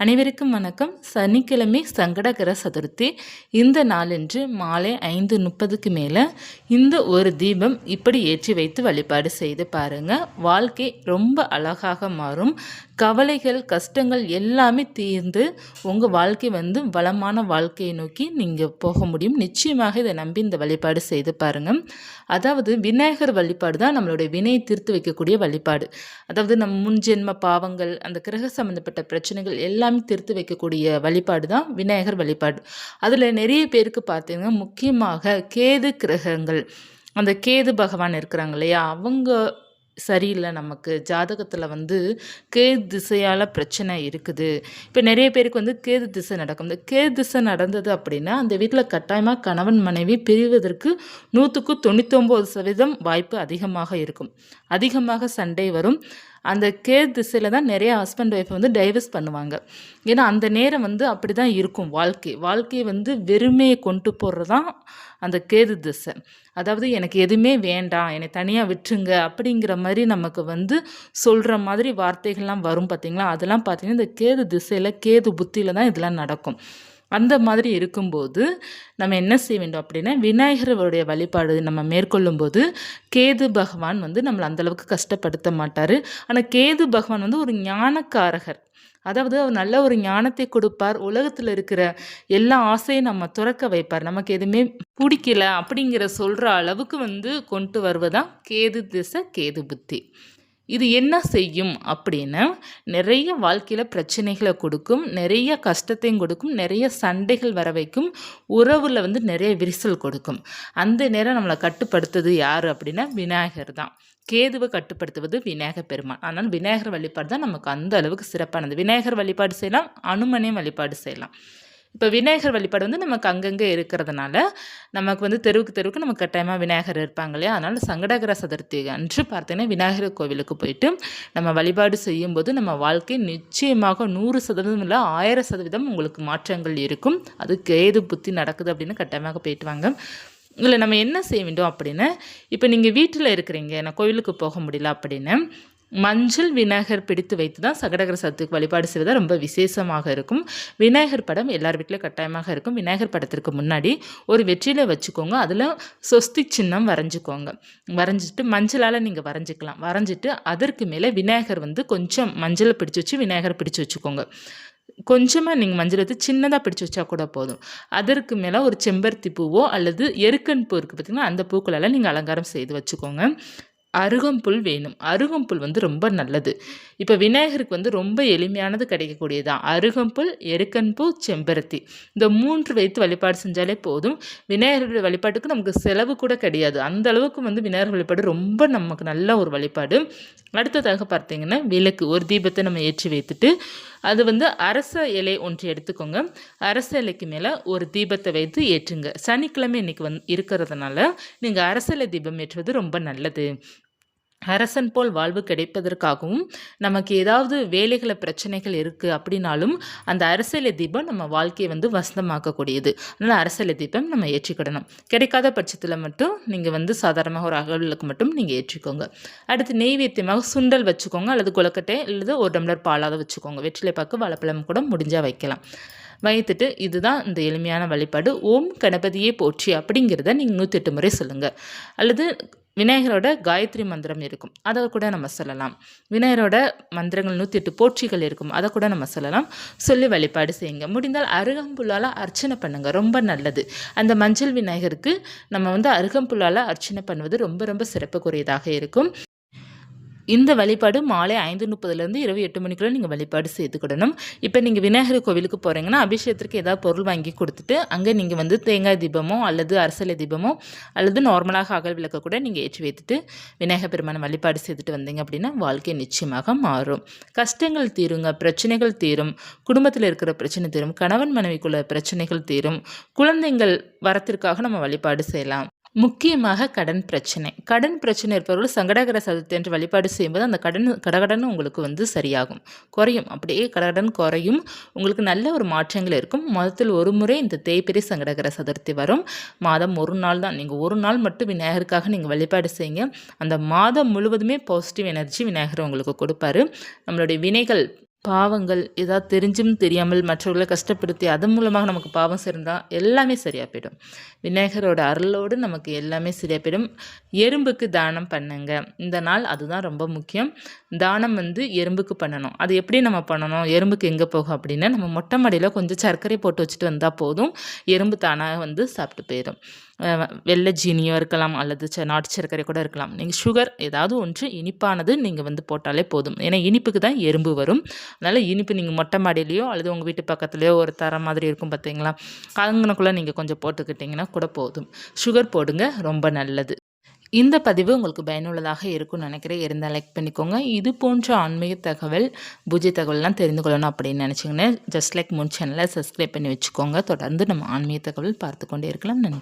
அனைவருக்கும் வணக்கம். சனிக்கிழமை சங்கடகர சதுர்த்தி. இந்த நாளன்று மாலை 5:30க்கு மேலே இந்த ஒரு தீபம் இப்படி ஏற்றி வைத்து வழிபாடு செய்து பாருங்கள். வாழ்க்கை ரொம்ப அழகாக மாறும். கவலைகள் கஷ்டங்கள் எல்லாமே தீர்ந்து உங்கள் வாழ்க்கை வளமான வாழ்க்கையை நோக்கி நீங்கள் போக முடியும். நிச்சயமாக இதை நம்பி இந்த வழிபாடு செய்து பாருங்கள். அதாவது விநாயகர் வழிபாடு தான் நம்மளுடைய வினையை தீர்த்து வைக்கக்கூடிய வழிபாடு. அதாவது நம்ம முன்ஜென்ம பாவங்கள், அந்த கிரக சம்மந்தப்பட்ட பிரச்சனைகள் எல்லாமே தீர்த்து வைக்கக்கூடிய வழிபாடு தான் விநாயகர் வழிபாடு. அதில் நிறைய பேருக்கு பார்த்தீங்கன்னா முக்கியமாக கேது கிரகங்கள், அந்த கேது பகவான் இருக்கிறாங்க இல்லையா, அவங்க சரியில்லை. நமக்கு ஜாதகத்தில் கேது திசையால் பிரச்சனை இருக்குது. இப்போ நிறைய பேருக்கு கேது திசை நடக்கும். இந்த கேது திசை நடந்தது அப்படின்னா அந்த வீட்டில் கட்டாயமாக கணவன் மனைவி பிரிவதற்கு 100% வாய்ப்பு அதிகமாக இருக்கும். அதிகமாக சண்டை வரும். அந்த கேது திசையில் தான் நிறைய ஹஸ்பண்ட் ஒய்ஃப் டைவர்ஸ் பண்ணுவாங்க. ஏன்னா அந்த நேரம் அப்படி தான் இருக்கும். வாழ்க்கையை வெறுமையை கொண்டு போடுறது தான் அந்த கேது திசை. அதாவது எனக்கு எதுவுமே வேண்டாம், என்னை தனியாக விட்டுருங்க அப்படிங்கிற மாதிரி நமக்கு சொல்கிற மாதிரி வார்த்தைகள்லாம் வரும் பார்த்தீங்களா. அதெல்லாம் பார்த்தீங்கன்னா இந்த கேது திசையில் கேது புத்தியில் தான் இதெல்லாம் நடக்கும். அந்த மாதிரி இருக்கும்போது நம்ம என்ன செய்ய வேண்டும் அப்படின்னா, விநாயகருடைய வழிபாடு நம்ம மேற்கொள்ளும்போது கேது பகவான் நம்மளை அந்தளவுக்கு கஷ்டப்படுத்த மாட்டார். ஆனால் கேது பகவான் ஒரு ஞானக்காரகர். அதாவது அவர் நல்ல ஒரு ஞானத்தை கொடுப்பார். உலகத்தில் இருக்கிற எல்லா ஆசையும் நம்ம துறக்க வைப்பார். நமக்கு எதுவுமே பிடிக்கல அப்படிங்கிற சொல்கிற அளவுக்கு கொண்டு வருவதான் கேது திசை கேது புத்தி. இது என்ன செய்யும் அப்படின்னா, நிறைய வாழ்க்கையில் பிரச்சனைகளை கொடுக்கும், நிறைய கஷ்டத்தையும் கொடுக்கும், நிறைய சண்டைகள் வர வைக்கும், உறவில் நிறைய விரிசல் கொடுக்கும். அந்த நேரம் நம்மளை கட்டுப்படுத்துவது யார் அப்படின்னா விநாயகர் தான். கேதுவை கட்டுப்படுத்துவது விநாயகர் பெருமான். ஆனால் விநாயகர் வழிபாடு தான் நமக்கு அந்த அளவுக்கு சிறப்பானது. விநாயகர் வழிபாடு செய்யலாம், அனுமனையும் வழிபாடு செய்யலாம். இப்போ விநாயகர் வழிபாடு நமக்கு அங்கங்கே இருக்கிறதுனால நமக்கு தெருவுக்கு நமக்கு கட்டாயமாக விநாயகர் இருப்பாங்க இல்லையா. அதனால் சங்கடகர சதுர்த்தி அன்று பார்த்தீங்கன்னா விநாயகர் கோவிலுக்கு போயிட்டு நம்ம வழிபாடு செய்யும்போது நம்ம வாழ்க்கை நிச்சயமாக 100% இல்லை 1000% உங்களுக்கு மாற்றங்கள் இருக்கும். அது கேது புத்தி நடக்குது அப்படின்னு கட்டாயமாக போயிட்டு வாங்க. இல்லை நம்ம என்ன செய்ய வேண்டும் அப்படின்னா, இப்போ நீங்கள் வீட்டில் இருக்கிறீங்க, நான் கோவிலுக்கு போக முடியல அப்படின்னு மஞ்சள் விநாயகர் பிடித்து வைத்து தான் சங்கடகர சதுர்த்திக்கு வழிபாடு செய்வதாக ரொம்ப விசேஷமாக இருக்கும். விநாயகர் படம் எல்லார் வீட்டிலும் கட்டாயமாக இருக்கும். விநாயகர் படத்திற்கு முன்னாடி ஒரு வெற்றிலை வச்சுக்கோங்க. அதில் சொஸ்தி சின்னம் வரைஞ்சிக்கோங்க. வரைஞ்சிட்டு மஞ்சளால் நீங்கள் வரைஞ்சிக்கலாம். வரைஞ்சிட்டு அதற்கு மேலே விநாயகர் கொஞ்சம் மஞ்சளை பிடிச்சி வச்சு விநாயகர் பிடிச்சி வச்சுக்கோங்க. கொஞ்சமாக நீங்கள் மஞ்சள் எடுத்து சின்னதாக பிடிச்சி வச்சா கூட போதும். அதற்கு மேலே ஒரு செம்பருத்தி பூவோ அல்லது எருக்கன் பூ இருக்குது பார்த்திங்கன்னா, அந்த பூக்களெல்லாம் நீங்கள் அலங்காரம் செய்து வச்சுக்கோங்க. அருகம்புல் வேணும். அருகம்புல் ரொம்ப நல்லது. இப்போ விநாயகருக்கு ரொம்ப எளிமையானது கிடைக்கக்கூடியதான். அருகம்புல், எருக்கன்பூ, செம்பருத்தி, இந்த 3 வைத்து வழிபாடு செஞ்சாலே போதும். விநாயகருடைய வழிபாட்டுக்கு நமக்கு செலவு கூட கிடையாது. அந்த அளவுக்கு விநாயகர் வழிபாடு ரொம்ப நமக்கு நல்ல ஒரு வழிபாடு. அடுத்ததாக பார்த்தீங்கன்னா விளக்கு, ஒரு தீபத்தை நம்ம ஏற்றி வைத்துட்டு அது அரச இலை ஒன்று எடுத்துக்கோங்க. அரச இலைக்கு மேலே ஒரு தீபத்தை வைத்து ஏற்றுங்க. சனிக்கிழமை இன்றைக்கி இருக்கிறதுனால நீங்கள் அரச இலை தீபம் ஏற்றுவது ரொம்ப நல்லது. அரசன் போல் வாழ்வு கிடைப்பதற்காகவும் நமக்கு ஏதாவது வேலைகளை பிரச்சனைகள் இருக்குது அப்படின்னாலும் அந்த அரசியலை தீபம் நம்ம வாழ்க்கையை வசந்தமாக்கக்கூடியது. அதனால் அரசியலை தீபம் நம்ம ஏற்றிக்கிடணும். கிடைக்காத பட்சத்தில் மட்டும் நீங்கள் சாதாரணமாக ஒரு அகலுக்கு மட்டும் நீங்கள் ஏற்றிக்கோங்க. அடுத்து நெய்வேத்தியமாக சுண்டல் வச்சுக்கோங்க, அல்லது கொழுக்கட்டை அல்லது 1 டம்ளர் பாலாவது வச்சுக்கோங்க. வெற்றிலை பாக்கு வாழைப்பழம் கூட முடிஞ்சால் வைக்கலாம். வைத்துட்டு இதுதான் இந்த எளிமையான வழிபாடு. ஓம் கணபதியே போற்றி அப்படிங்கிறத நீங்கள் 108 முறை சொல்லுங்கள். அல்லது விநாயகரோட காயத்ரி மந்திரம் இருக்கும், அதை கூட நம்ம சொல்லலாம். விநாயகரோட மந்திரங்கள் 108 போற்றிகள் இருக்கும், அதை கூட நம்ம சொல்லலாம். சொல்லி வழிபாடு செய்யுங்க. முடிந்தால் அருகம்புல்லால் அர்ச்சனை பண்ணுங்கள், ரொம்ப நல்லது. அந்த மஞ்சள் விநாயகருக்கு நம்ம அருகம்புல்லால் அர்ச்சனை பண்ணுவது ரொம்ப ரொம்ப சிறப்புக்குரியதாக இருக்கும். இந்த வழிபாடு மாலை 5:30 இரவு 8 மணிக்குள்ளே நீங்கள் வழிபாடு செய்துக்கிடணும். இப்போ நீங்கள் விநாயகர் கோவிலுக்கு போகிறீங்கன்னா அபிஷேகத்திற்கு ஏதாவது பொருள் வாங்கி கொடுத்துட்டு அங்கே நீங்கள் தேங்காய் தீபமோ அல்லது அரசலை தீபமோ அல்லது நார்மலாக அகல் விளக்க கூட நீங்கள் ஏற்றி வைத்துட்டு விநாயகர் பெருமான வழிபாடு செய்துட்டு வந்தீங்க அப்படின்னா வாழ்க்கை நிச்சயமாக மாறும். கஷ்டங்கள் தீருங்க, பிரச்சனைகள் தீரும், குடும்பத்தில் இருக்கிற பிரச்சனை தீரும், கணவன் மனைவிக்குள்ள பிரச்சனைகள் தீரும், குழந்தைங்கள் வரத்திற்காக நம்ம வழிபாடு செய்யலாம். முக்கியமாக கடன் பிரச்சனை இருப்பவர்கள் சங்கடகர சதுர்த்தி என்று வழிபாடு செய்யும்போது அந்த கடகடன் உங்களுக்கு சரியாகும், குறையும். அப்படியே கடகடன் குறையும். உங்களுக்கு நல்ல ஒரு மாற்றங்கள் இருக்கும். மாதத்தில் ஒரு முறை இந்த தேய்பிறை சங்கடகர சதுர்த்தி வரும். மாதம் ஒரு நாள் தான். நீங்கள் ஒரு நாள் மட்டும் விநாயகருக்காக நீங்கள் வழிபாடு செய்யுங்க. அந்த மாதம் முழுவதுமே பாசிட்டிவ் எனர்ஜி விநாயகர் உங்களுக்கு கொடுப்பாரு. நம்மளுடைய வினைகள் பாவங்கள் ஏதாவது தெரிஞ்சும் தெரியாமல் மற்றவர்களை கஷ்டப்படுத்தி அதன் மூலமாக நமக்கு பாவம் சேர்ந்தால் எல்லாமே சரியாக போயிடும். விநாயகரோட அருளோடு நமக்கு எல்லாமே சரியாக போயிடும். எறும்புக்கு தானம் பண்ணுங்க இந்த நாள், அதுதான் ரொம்ப முக்கியம். தானம் வந்து எறும்புக்கு பண்ணணும். அது எப்படி நம்ம பண்ணணும், எறும்புக்கு எங்கே போகும் அப்படின்னா, நம்ம மொட்டை மாடியில் கொஞ்சம் சர்க்கரை போட்டு வச்சுட்டு வந்தால் போதும், எறும்பு தானாக வந்து சாப்பிட்டு போயிடும். வெள்ளை ஜீனியோ இருக்கலாம், அல்லது நாட்டு சர்க்கரை கூட இருக்கலாம். நீங்கள் சுகர் ஏதாவது ஒன்று இனிப்பானது நீங்கள் வந்து போட்டாலே போதும். ஏன்னா இனிப்புக்கு தான் எறும்பு வரும். அதனால் இனிப்பு நீங்கள் மொட்டை மாடியிலையோ அல்லது உங்கள் வீட்டு பக்கத்துலேயோ ஒரு தரம் மாதிரி இருக்கும் பார்த்தீங்களா, அங்கனக்குள்ளே நீங்கள் கொஞ்சம் போட்டுக்கிட்டிங்கன்னா கூட போதும். சுகர் போடுங்க, ரொம்ப நல்லது. இந்த பதிவு உங்களுக்கு பயனுள்ளதாக இருக்கும்னு நினைக்கிறேன். இருந்தால் லைக் பண்ணிக்கோங்க. இது போன்ற ஆன்மீக தகவல், பூஜை தகவல்லாம் தெரிந்து கொள்ளணும் அப்படின்னு நினச்சிங்கன்னா ஜஸ்ட் லைக் மூன் சேனலை சப்ஸ்கிரைப் பண்ணி வச்சுக்கோங்க. தொடர்ந்து நம்ம ஆன்மீக தகவல் பார்த்து கொண்டே இருக்கலாம். நன்றி.